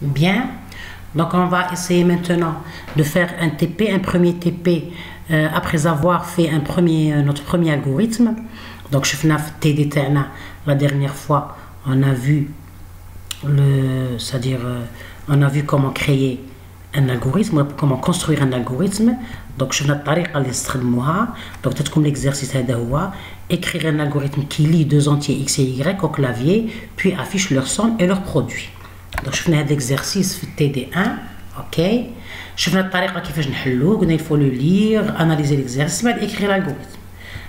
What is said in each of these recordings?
Bien. Donc on va essayer maintenant de faire un TP, un premier TP après avoir fait notre premier algorithme. Donc je fais TD تاعنا la dernière fois on a vu c'est-à-dire on a vu comment créer un algorithme, comment construire un algorithme. Donc شفنا الطريقة اللي نستخدموها. Donc تكون l'exercice هذا هو écrire un algorithme qui lit deux entiers x et y au clavier puis affiche leur somme et leur produit. Donc شفنا هذا l'exercice في TD1. اوكي شفنا الطريقة كيفاش نحلوه. قلنا il faut le lire analyser l'exercice بعد écrire l'algorithme.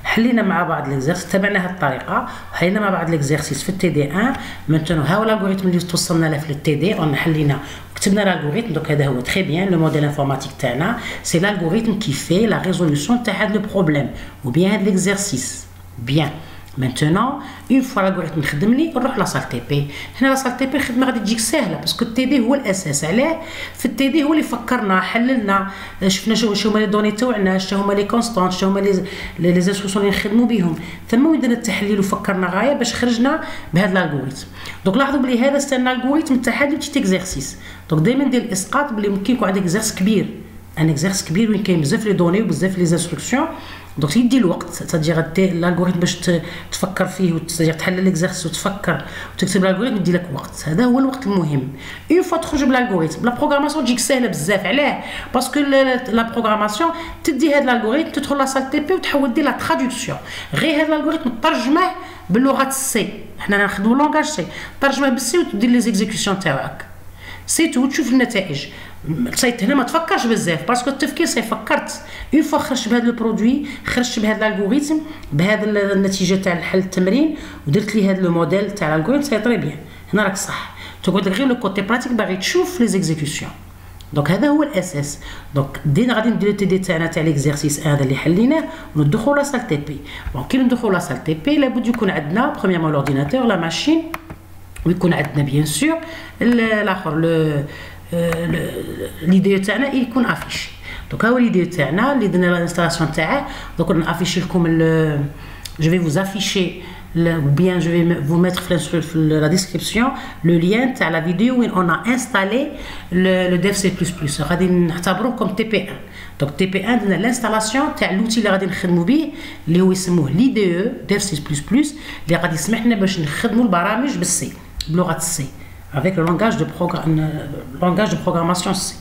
حلينا مع بعض l'exercice تبعنا هذه الطريقة حلينا مع بعض l'exercice في TD1. maintenant ها هو الالغوريثم اللي توصلنا له في TD on حلينا كتبنا l'algorithme. donc هذا هو très bien le modèle informatique تاعنا c'est l'algorithme qui fait la résolution تاع هذا le problème ou bien هذا l'exercice. bien maintenant une fois l'algorithme خدم لي نروح لا سال تي بي. هنا لا سال تي بي الخدمه غادي تجيك سهله باسكو التي دي هو الاساس. علاه في التي دي هو اللي فكرنا حللنا شفنا شنو هما لي دوني تاعنا شنو هما لي كونستانت شنو هما لي زانستركسيون اللي نخدموا بهم ثم وين درنا التحليل وفكرنا غايه باش خرجنا بهذا الالغوريثم. دونك لاحظوا بلي هذا سي ان الالغوريثم تاع هذا بتيت اكزرسيس. دونك دائما دير الاسقاط بلي ممكن يكون عندك اكزرسيس كبير ان اكزرسيس كبير وين كاين بزاف لي دوني وبزاف لي زانستركسيون. دونك يدي الوقت تدير الالغوريثم باش تفكر فيه وتدير تحل ليكزارسيس وتفكر وتكتب الالغوريثم يدي لك وقت. هذا هو الوقت المهم. اون فوا تخرج بالالغوريثم لا بروغراماسيون تجيك سهله بزاف. علاه باسكو لا بروغراماسيون تدي هذا الالغوريثم تدخل لا سال تي بي وتحاول دير لا تراديكسيون. غير هذا الالغوريثم ترجمه باللغه السي. حنا نخدموا لونغاج سي ترجمه بالسي وتدير لي زيكزيكسيون تاعك سي تو تشوف النتائج. سيت هنا ما تفكرش بزاف باسكو التفكير فكرت اون فوا خرجت بهذا البرودوي خرجت بهذا الالغوريثم بهذا النتيجه تاع الحل التمرين ودرت لي هذا لو موديل تاع الالغوريثم سي تري بيان. هنا راك صح تقعد غير لو كوتي براتيك باغي تشوف لي زيكزيكسيون. دونك هذا هو الاساس. دونك دينا غادي نديرو تي دي تاعنا تاع ليكزارسيس هذا اللي حليناه وندخلوا لا سال تي بي. دونك كي ندخلوا لا سال تي بي لابد يكون عندنا برومييرمون لورديناتور لا ماشين ويكون عندنا بيان سور الاخر ليديو تاعنا يكون افيشي. دونك ها هو ليديو تاعنا اللي درنا الانستالاسيون تاعه. دونك نافيشي لكم جو في فوز افيشي ou bien je vais vous mettre dans la description le lien تاع la vidéo où on a installé le dev C++. غادي نعتبروه comme TP1. donc TP1 درنا l'installation تاع l'outil اللي غادي نخدموا به اللي هو يسموه l'IDE dev C++ اللي غادي يسمح لنا باش نخدموا البرامج بالسي بلغه السي avec le langage de programmation C.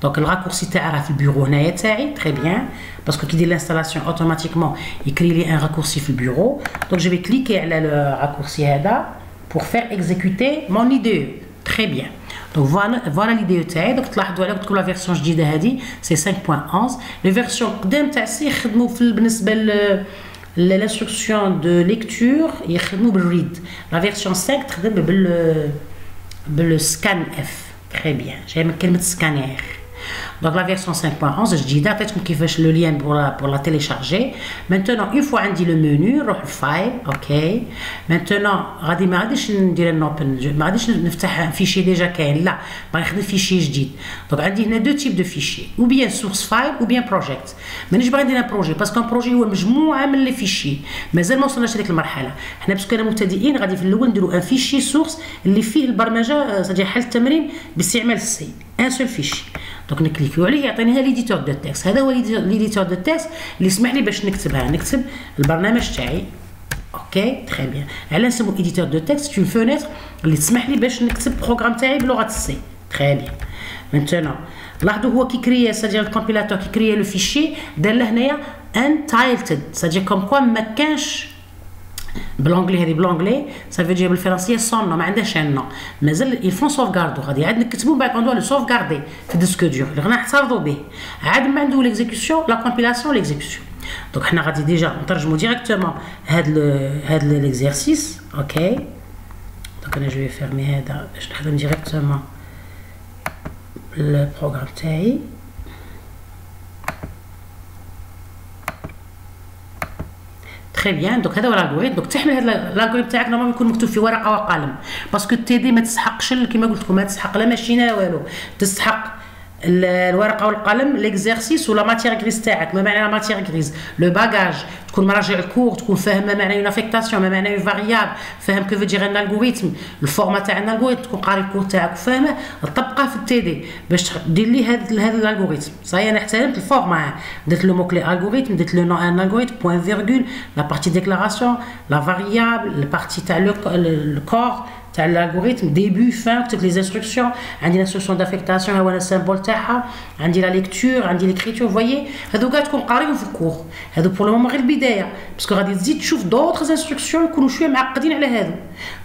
Donc le raccourci تاعها في البيرو هنايا تاعي très bien parce que qui dit l'installation automatiquement il crée un raccourci في البيرو. donc je vais cliquer على le raccourci هذا pour faire exécuter mon IDE. très bien. donc voilà l'IDE تاعي. donc تلاحظوا على قلت لكم لا فيرسيون جديده هذه سي 5.11. لي فيرسيون قدام تاع سي يخدموا في بالنسبه l'instruction de lecture يخدموا بالريد. لا فيرسيون 5 تخدم بالسكان اف. très bien. جاي من كلمه سكانير. donc la version 5.11 جديده عطيتكم كيفاش لو لين pour la télécharger. maintenant une fois عندي لو منيو نروح الفايل. اوكي maintenant غادي ما غاديش ندير نوبن ما غاديش نفتح فيشي ديجا كاين لا باغي نخدم فيشي جديد. donc عندي هنا دو تيب دو فيشي ou bien source file ou bien project. مانيش باغي ندير بروجي باسكو بروجي هو مجموعه من لي فيشي مازال ما وصلناش لهذيك المرحله. حنا باسكو انا مبتدئين غادي في الاول نديرو ان فيشي سورس اللي فيه البرمجه صديق حل التمرين باستعمال السي ان سول فيشي. دونك نكليكيو عليه يعطيني ليديتور دو تكست. هذا هو ليديتور دو تكست اللي يسمح لي باش نكتب البرنامج تاعي. اوكي تري بيان. علاه نسمو ايديتور دو تكست اون فونيتر اللي تسمح لي باش نكتب البروغرام تاعي بلغه السي. تري بيان. مانتونون لاحظوا هو كي كريا سادير الكومبيلاتور كي كريا لو فيشي دار له هنايا انتايلتد سادير كوم كوا ما كانش بالانجلي. هذه بالانجلي سافو دير بالفرنسيه سون ما عندهاش ان نو مازال يفون سوفغاردو غادي عاد نكتبوا بعد اون دو سوفغاردي في الديسك دور اللي غادي نحتفظوا به عاد ما عنده ليكزيكسيون لا كومبيلاسيون ليكزيكسيون. دونك حنا غادي ديجا نترجموا ديريكتومون هاد ليكزيرسيس. اوكي دونك انا جو في فيرمي هذا باش نخدم ديريكتومون البروغرام تاعي. تري بيان. دونك هذا هو الالغوريثم. دونك تحمل هذا الالغوريثم تاعك نورمالمون يكون مكتوب في ورقه وقلم باسكو تي دي ما تسحقش كيما قلت لكم ما تسحق لا ماشينه لا والو. تسحق الورقه والقلم ليكزيرسيس ولا ماتيير غريز تاعك. ما معنى لا ماتيير غريز؟ لو باجاج، تكون مراجع الكور، تكون فاهم ما معنى اون افيكتاسيون، ما معنى اون فاريابل، فاهم كيف دير ان الغوريثم، الفورما تاع ان الغوريثم، تكون قاري الكور تاعك وفاهمه، تطبقه في التي دي باش دير لي هذا الالغوريثم. صاي انا احترمت الفورما، درت لو موكلي الغوريثم، درت لو نو ان الغوريثم، بوين فيرغول، لا بارتي ديكلاراسيون، لا فاريابل، البارتي تاع الكور تاع الالغوريثم، ديبي فان، كتبت لي انستركسيون، عندي لانستركسيون دافيكتاسيون، ها هو السيمبول تاعها، عندي لا ليكتور، عندي ليكريتور. فوايي هادو كاع تكون قاريهم في الكور. هادو بور لو مومون غير البدايه، باسكو غادي تزيد تشوف دوطخ انستركسيون يكونوا شويه معقدين على هادو.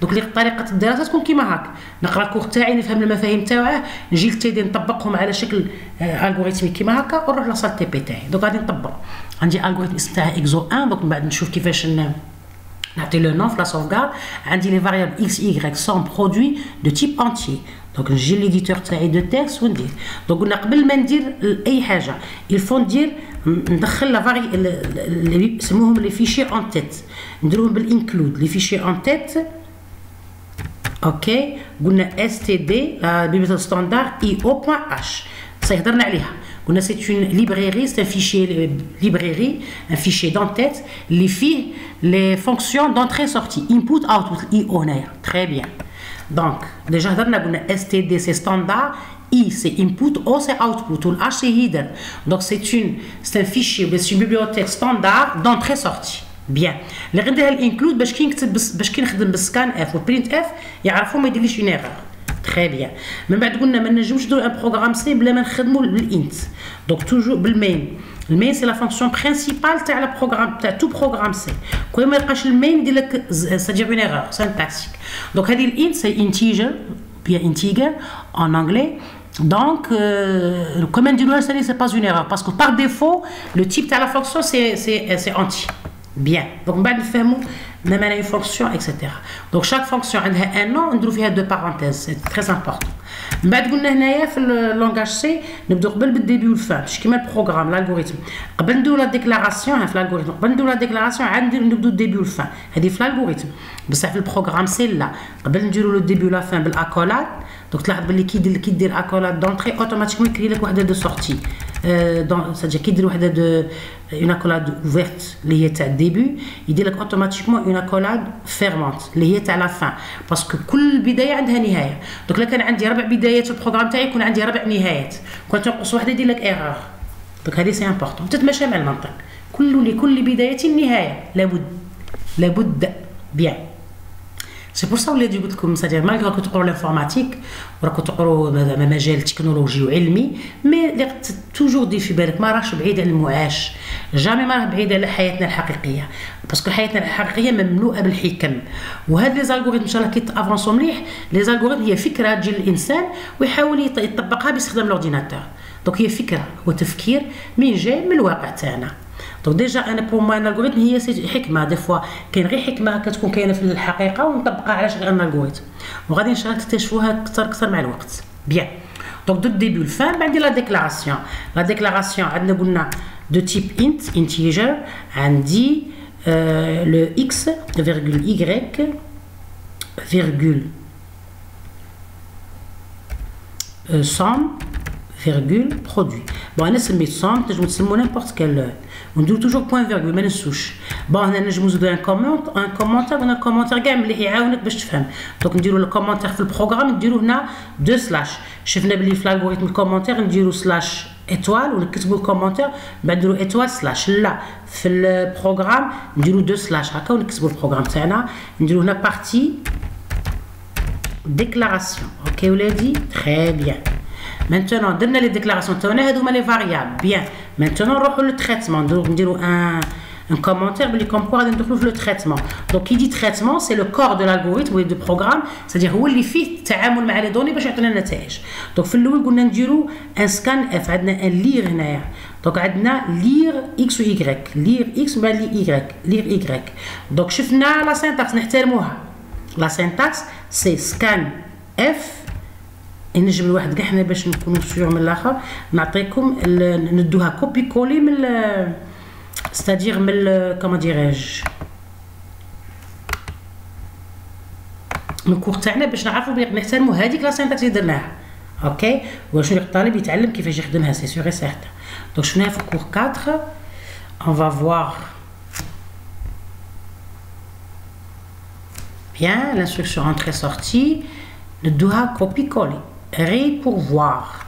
دوك اللي طريقه الدراسه تكون كيما هاك، نقرا الكور تاعي نفهم المفاهيم تاعه، نجي للتيدي نطبقهم على شكل الغوريثمي كيما هكا، ونروح لصال تي بي تاعي. دوك غادي نطبق. عندي الغوريثم اسم تاعها اكزو 1، دوك من بعد نشوف كيفاش نعطي لو نون في لا سوفغارد. عندي لي فاريابل اكس y سون برودوي دو تيب انتي. دونك نجي ليديتور تاعي دو تيكست وندير. دونك قلنا قبل ما ندير اي حاجه الفو ندخل لا فاري اللي يسموهم لي فيشي اون تيت، نديروهم بالانكلود لي فيشي اون تيت. اوكي قلنا اس تي دي بيبليوتيك ستاندارد اي او بوين اش، هضرنا عليها. قلنا سي اون ليبريري، سي ان فيشي ليبريري، ان فيشي دون تيت اللي فيه لي فونكسيون دونتري سورتي، انبوت اوتبوت، اي او هنايا. تري بيان. دونك ديجا هضرنا قلنا اس تي دي سي ستاندارد، I c'est input, O c'est output, ou H c'est hidden. Donc c'est un fichier, c'est une bibliothèque standard d'entrée-sortie. Bien. اللي غنديرها الانكلود باش كي نكتب باش كي نخدم بالسكان اف وبرينت اف يعرفوا ما يديرليش اون ايرور. تري بيان. من بعد قلنا ما نجموش نديرو ان بروغرام سي بلا ما نخدموا بالانت. دونك توجور بالمين. المين سي لا فونكسيون برينسيبال تاع لا بروغرام تاع تو بروغرام سي. كل ما يلقاش المين يدير لك سادير اون ايرور سانتاكسيك. دونك هذه الانت سي انتيجر بيان انتيجر en anglais. Donc, comme on dit, c'est pas une erreur parce que par défaut, le type de la fonction c'est entier. Bien. Donc, on va nous même une fonction, etc. Donc, chaque fonction a un nom, on trouve deux parenthèses. C'est très important. بعد قلنا هنايا في اللونغاج سي نبداو قبل بالديبي والفان باش كيما البروغرام الالغوريثم قبل نديرو لا ديكلاراسيون في الالغوريثم قبل نديرو لا ديكلاراسيون عاد نبداو الديبي والفان هذه في الالغوريثم بصح في البروغرام سي لا قبل نديرو لو ديبي ولا فان بالاكولاد دونك تلاحظ بلي كي دير اكولاد دونطري اوتوماتيكمون يكري لك وحده دو سورتي دون ساجا كي دير وحده دو اون اكولاد اوفيرت اللي هي تاع الديبي يدير لك اوتوماتيكمون اون اكولاد فيرمونت اللي هي تاع لا فان باسكو كل بدايه عندها نهايه دونك الا كان عندي 4 بدايات في البروغرام تاعي يكون عندي 4 نهايات كون تنقص واحده يدير لك ايرور دونك هذه سي امبورطون تتماشى مع المنطق لكل بدايه نهايه لابد بيان سي بور سا ولادي قلت لكم سادير مالغري راكم تقروا لانفورماتيك وراكم تقروا مجال تكنولوجي وعلمي مي توجور دي في بالك ما راهش بعيد عن المعاش جامي ما راه بعيد على حياتنا الحقيقيه باسكو حياتنا الحقيقيه مملوءه بالحكم وهاد لي زالغوريثم ان شاء الله كي تافونسو مليح لي زالغوريثم هي فكره تجي للانسان ويحاول يطبقها باستخدام الاورديناتور دونك هي فكره هو تفكير من جاي من الواقع تاعنا دونك ديجا انا بور موا الالغوريثم هي حكمه دي فوا كاين غير حكمه كتكون كاينه في الحقيقه ونطبقها على شكل الالغوريثم وغادي ان شاء الله تكتشفوها اكثر مع الوقت بيان دونك دو ديبي والفان بعد لا ديكلاراسيون عندنا قلنا دو تيب انتيجر عندي لو اكس فيرغول y فيرغول somme فيرغول برودوي بون انا سميت somme تنجمو تسمو نيمبورت كال ونديرو توجور بوين فيرغول ما ننسوش بون هنا نجمو نزيدو ان كومونتير قلنا الكومونتير كاع مليح يعاونك باش تفهم دونك نديرو الكومونتير في البروغرام نديرو هنا دو سلاش شفنا بلي في الالغوريثم الكومونتير نديرو سلاش ايتوال ونكتبو الكومونتير بعد نديرو ايتوال سلاش لا في البروغرام نديرو دو سلاش هكا ونكتبو البروغرام تاعنا نديرو هنا بارتي ديكلاراسيون اوكي ولادي تري بيان maintenant درنا لي ديكلاراسيون تاعنا هادو هما لي فاريابل بيان maintenant نروحو للتريتمون نديرو un commentaire بلي كوم غادي ندخلو في لو تريتمون دونك كي دي تريتمون سي لو كور دو l'algorithme ولا دو بروغرام سادير هو اللي فيه التعامل مع لي دوني باش يعطينا النتائج دونك في الاول قلنا نديرو ان سكان اف عندنا ان لير هنايا دونك عندنا لير اكس و ايغريك لير اكس بعد لير ايغريك دونك شفنا لا سينتاكس نحترموها لا سينتاكس سي سكان اف نجم الواحد كاع حنا باش نكونوا سيور من الاخر نعطيكم ندوها كوبي كولي من ستادير من كما ديراج من الكور تاعنا باش نعرفوا بلي نحترموا هذيك لا سينتاكس اللي درناها OK واش الطالب يتعلم كيفاش يخدمها سي سور اي سيرتان. دونك شفناها في كور 4. On va voir bien l'instruction entrée-sortie. ندوها copie-coller. Pourvoir.